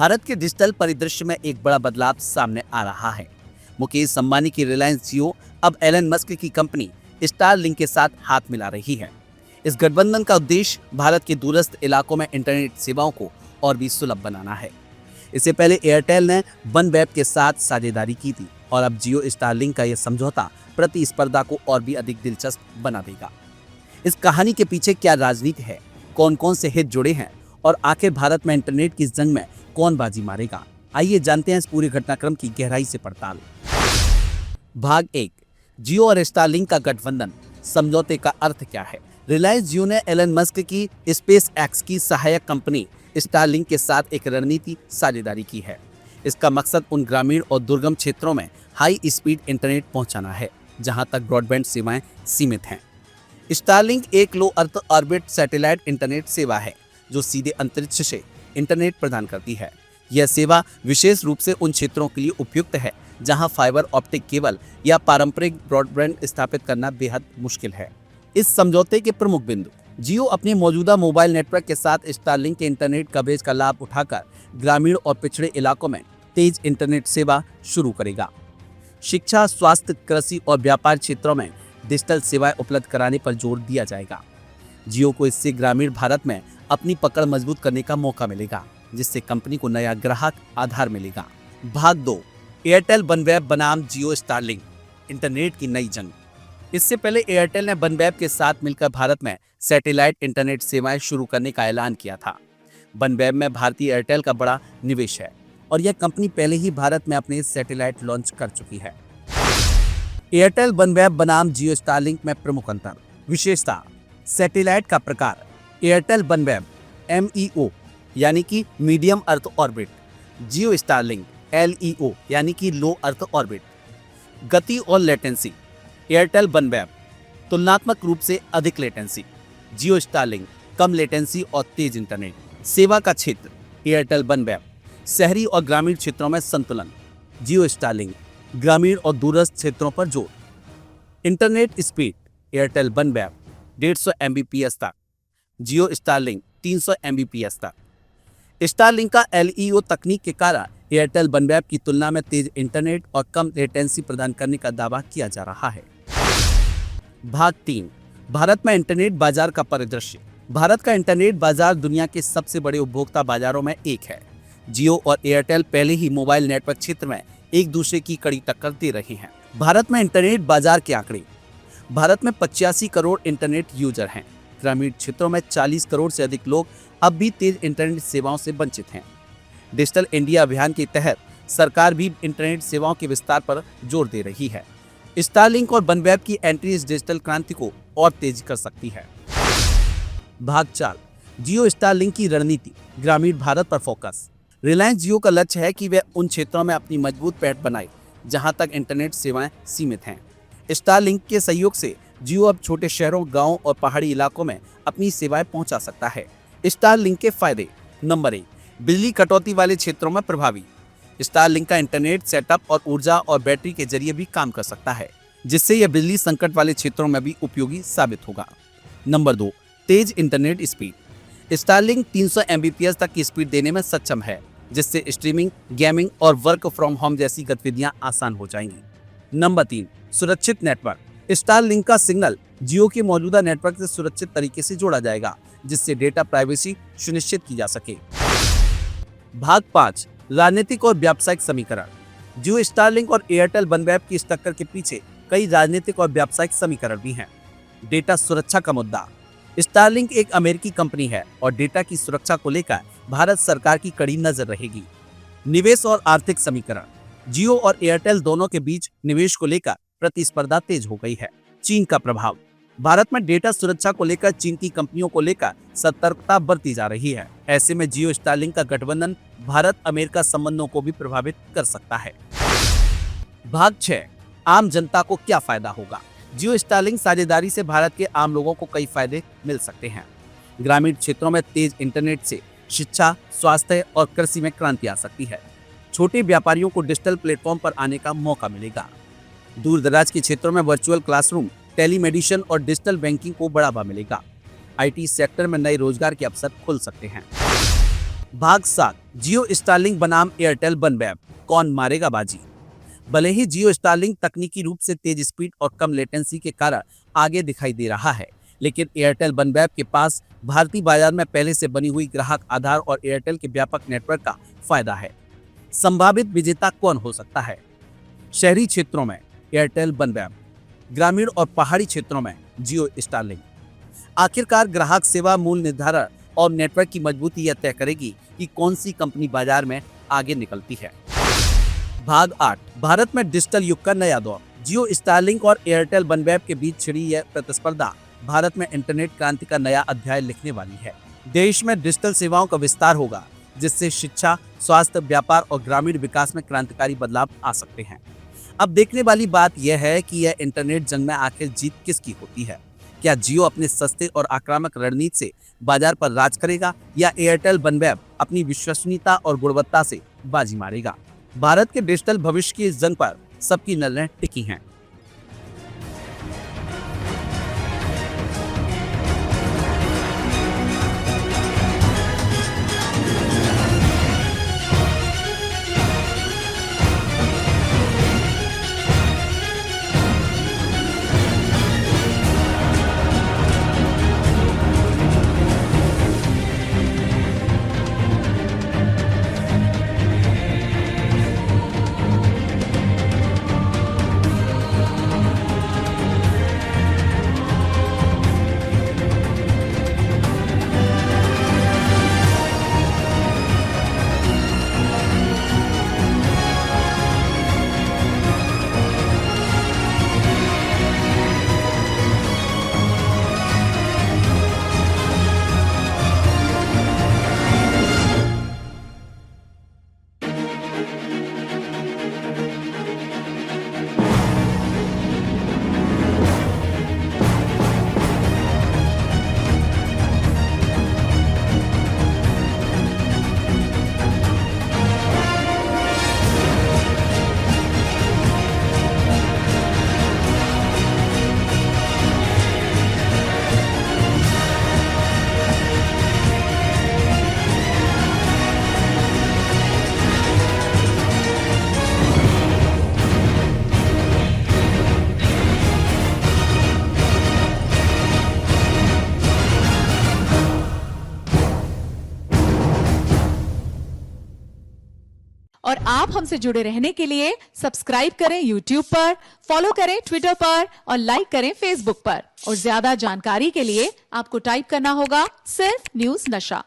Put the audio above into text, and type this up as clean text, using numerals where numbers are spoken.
भारत के डिजिटल परिदृश्य में एक बड़ा बदलाव सामने आ रहा है। मुकेश अंबानी की रिलायंस जियो अब एलन मस्क की कंपनी स्टारलिंक के साथ हाथ मिला रही है। इस गठबंधन का उद्देश्य भारत के दूरस्थ इलाकों में इंटरनेट सेवाओं को और भी सुलभ बनाना है। इससे पहले एयरटेल ने वनवेब के साथ साझेदारी की थी और अब जियो स्टारलिंक का यह समझौता प्रतिस्पर्धा को और भी अधिक दिलचस्प बना देगा। इस कहानी के पीछे क्या राजनीति है, कौन कौन से हित जुड़े हैं और आखिर भारत में इंटरनेट की जंग में कौन बाजी मारेगा, आइए जानते हैं इस पूरे घटनाक्रम की गहराई से पड़ताल। भाग 1, जियो और स्टारलिंक का गठबंधन, समझौते का अर्थ क्या है। रिलायंस जियो ने एलन मस्क की स्पेस एक्स की सहायक कंपनी स्टारलिंक के साथ एक रणनीति साझेदारी की है। इसका मकसद उन ग्रामीण और दुर्गम क्षेत्रों में हाई स्पीड इंटरनेट पहुंचाना है जहां तक ब्रॉडबैंड सेवाएं सीमित हैं। स्टारलिंक एक लो अर्थ ऑर्बिट सैटेलाइट इंटरनेट सेवा है जो सीधे अंतरिक्ष से इंटरनेट प्रदान करती है। यह सेवा विशेष रूप से उन क्षेत्रों के लिए उपयुक्त है जहां फाइबर ऑप्टिक केबल या पारंपरिक ब्रॉडबैंड स्थापित करना बेहद मुश्किल है। इस समझौते के प्रमुख बिंदु, जियो अपने मौजूदा मोबाइल नेटवर्क के साथ स्टारलिंक के इंटरनेट कवरेज का लाभ उठाकर ग्रामीण और पिछड़े इलाकों में तेज इंटरनेट सेवा शुरू करेगा। शिक्षा, स्वास्थ्य, कृषि और व्यापार क्षेत्रों में डिजिटल सेवाएं उपलब्ध कराने पर जोर दिया जाएगा। जियो को इससे ग्रामीण भारत में अपनी पकड़ मजबूत करने का मौका मिलेगा, जिससे कंपनी को नया ग्राहक आधार मिलेगा। भाग 2, एयरटेल वनवेब बनाम जियो स्टारलिंक, इंटरनेट की नई जंग। इससे पहले एयरटेल ने वनवेब के साथ मिलकर भारत में सैटेलाइट इंटरनेट सेवाएं शुरू करने का ऐलान किया था। वनवेब में भारतीय एयरटेल का बड़ा निवेश है और यह कंपनी पहले ही भारत में अपने सैटेलाइट लॉन्च कर चुकी है। एयरटेल वनवेब बनाम जियो स्टारलिंक में प्रमुख अंतर। विशेषता, सैटेलाइट का प्रकार, एयरटेल वनवेब MEO यानी कि मीडियम अर्थ ऑर्बिट, जियो स्टारलिंक LEO यानी कि लो अर्थ ऑर्बिट। गति और लेटेंसी, एयरटेल वनवेब तुलनात्मक रूप से अधिक लेटेंसी, जियो स्टारलिंक कम लेटेंसी और तेज इंटरनेट। सेवा का क्षेत्र, एयरटेल वनवेब शहरी और ग्रामीण क्षेत्रों में संतुलन, जियो स्टारलिंक ग्रामीण और दूरस्थ क्षेत्रों पर जोर। Internet speed, Airtel OneWeb 150 Mbps तक, जियो स्टारलिंक 300 Mbps तक। स्टारलिंक का LEO तकनीक के कारण एयरटेल वनवेब की तुलना में तेज इंटरनेट और कम लेटेंसी प्रदान करने का दावा किया जा रहा है। भाग 3, भारत में इंटरनेट बाजार का परिदृश्य। भारत का इंटरनेट बाजार दुनिया के सबसे बड़े उपभोक्ता बाजारों में एक है। जियो और एयरटेल पहले ही मोबाइल नेटवर्क क्षेत्र में एक दूसरे की कड़ी टक्कर दे रहे हैं। भारत में इंटरनेट बाजार के आंकड़े, भारत में 85 करोड़ इंटरनेट यूजर हैं। ग्रामीण क्षेत्रों में 40 करोड़ से अधिक लोग अब भी तेज इंटरनेट सेवाओं से वंचित हैं। डिजिटल इंडिया अभियान के तहत सरकार भी इंटरनेट सेवाओं के विस्तार पर जोर दे रही है। स्टारलिंक और वनवेब की एंट्री इस डिजिटल क्रांति को और तेज कर सकती है। भाग 4, जियो स्टारलिंक की रणनीति, ग्रामीण भारत पर फोकस। रिलायंस जियो का लक्ष्य है कि वह उन क्षेत्रों में अपनी मजबूत पैठ बनाए जहां तक इंटरनेट सेवाएं सीमित हैं। स्टारलिंक के सहयोग से जियो अब छोटे शहरों, गांवों और पहाड़ी इलाकों में अपनी सेवाएं पहुंचा सकता है। स्टारलिंक के फायदे, नंबर 1, बिजली कटौती वाले क्षेत्रों में प्रभावी। स्टारलिंक का इंटरनेट सेटअप और ऊर्जा और बैटरी के जरिए भी काम कर सकता है, जिससे यह बिजली संकट वाले क्षेत्रों में भी उपयोगी साबित होगा। नंबर 2, तेज इंटरनेट स्पीड। स्टारलिंक 300 Mbps तक की स्पीड देने में सक्षम है, जिससे स्ट्रीमिंग, गेमिंग और वर्क फ्रॉम होम जैसी गतिविधियां आसान हो जाएंगी। नंबर 3, सुरक्षित नेटवर्क। स्टारलिंक का सिग्नल जियो के मौजूदा नेटवर्क से सुरक्षित तरीके से जोड़ा जाएगा, जिससे डेटा प्राइवेसी सुनिश्चित की जा सके। भाग 5, राजनीतिक और व्यावसायिक समीकरण। जियो स्टारलिंक और एयरटेल वनवेब की इस टक्कर के पीछे कई राजनीतिक और व्यावसायिक समीकरण भी हैं। डेटा सुरक्षा का मुद्दा, स्टारलिंक एक अमेरिकी कंपनी है और डेटा की सुरक्षा को लेकर भारत सरकार की कड़ी नजर रहेगी। निवेश और आर्थिक समीकरण, जियो और एयरटेल दोनों के बीच निवेश को लेकर प्रतिस्पर्धा तेज हो गई है। चीन का प्रभाव, भारत में डेटा सुरक्षा को लेकर चीन की कंपनियों को लेकर सतर्कता बरती जा रही है। ऐसे में जियो स्टारलिंक का गठबंधन भारत अमेरिका संबंधों को भी प्रभावित कर सकता है। भाग 6, आम जनता को क्या फायदा होगा। जियो स्टारलिंक साझेदारी से भारत के आम लोगों को कई फायदे मिल सकते हैं। ग्रामीण क्षेत्रों में तेज इंटरनेट से शिक्षा, स्वास्थ्य और कृषि में क्रांति आ सकती है। छोटे व्यापारियों को डिजिटल प्लेटफॉर्म पर आने का मौका मिलेगा। दूर दराज के क्षेत्रों में वर्चुअल क्लासरूम, टेलीमेडिसिन और डिजिटल बैंकिंग को बढ़ावा मिलेगा। IT सेक्टर में नए रोजगार के अवसर खुल सकते हैं। भाग 7 जियो स्टारलिंक बनाम एयरटेल बनवैप, कौन मारेगा बाजी। भले ही जियो स्टारलिंक तकनीकी रूप से तेज स्पीड और कम लेटेंसी के कारण आगे दिखाई दे रहा है, लेकिन एयरटेल बनवैप के पास भारतीय बाजार में पहले से बनी हुई ग्राहक आधार और एयरटेल के व्यापक नेटवर्क का फायदा है। संभावित विजेता कौन हो सकता है? शहरी क्षेत्रों में एयरटेल बनवैप, ग्रामीण और पहाड़ी क्षेत्रों में जियो स्टारलिंक। आखिरकार ग्राहक सेवा, मूल निर्धारण और नेटवर्क की मजबूती यह तय करेगी कि कौन सी कंपनी बाजार में आगे निकलती है। भाग 8 भारत में डिजिटल युग का नया दौर। जियो स्टारलिंक और एयरटेल बनवैप के बीच छिड़ी यह प्रतिस्पर्धा भारत में इंटरनेट क्रांति का नया अध्याय लिखने वाली है। देश में डिजिटल सेवाओं का विस्तार होगा, जिससे शिक्षा, स्वास्थ्य, व्यापार और ग्रामीण विकास में क्रांतिकारी बदलाव आ सकते हैं। अब देखने वाली बात यह है कि यह इंटरनेट जंग में आखिर जीत किसकी होती है। क्या जियो अपने सस्ते और आक्रामक रणनीति से बाजार पर राज करेगा, या एयरटेल बनवैप अपनी विश्वसनीयता और गुणवत्ता से बाजी मारेगा। भारत के डिजिटल भविष्य की इस जंग पर सबकी नजरें टिकी हैं। और आप हमसे जुड़े रहने के लिए सब्सक्राइब करें YouTube पर, फॉलो करें ट्विटर पर और लाइक करें Facebook पर। और ज्यादा जानकारी के लिए आपको टाइप करना होगा सिर्फ न्यूज़ नशा।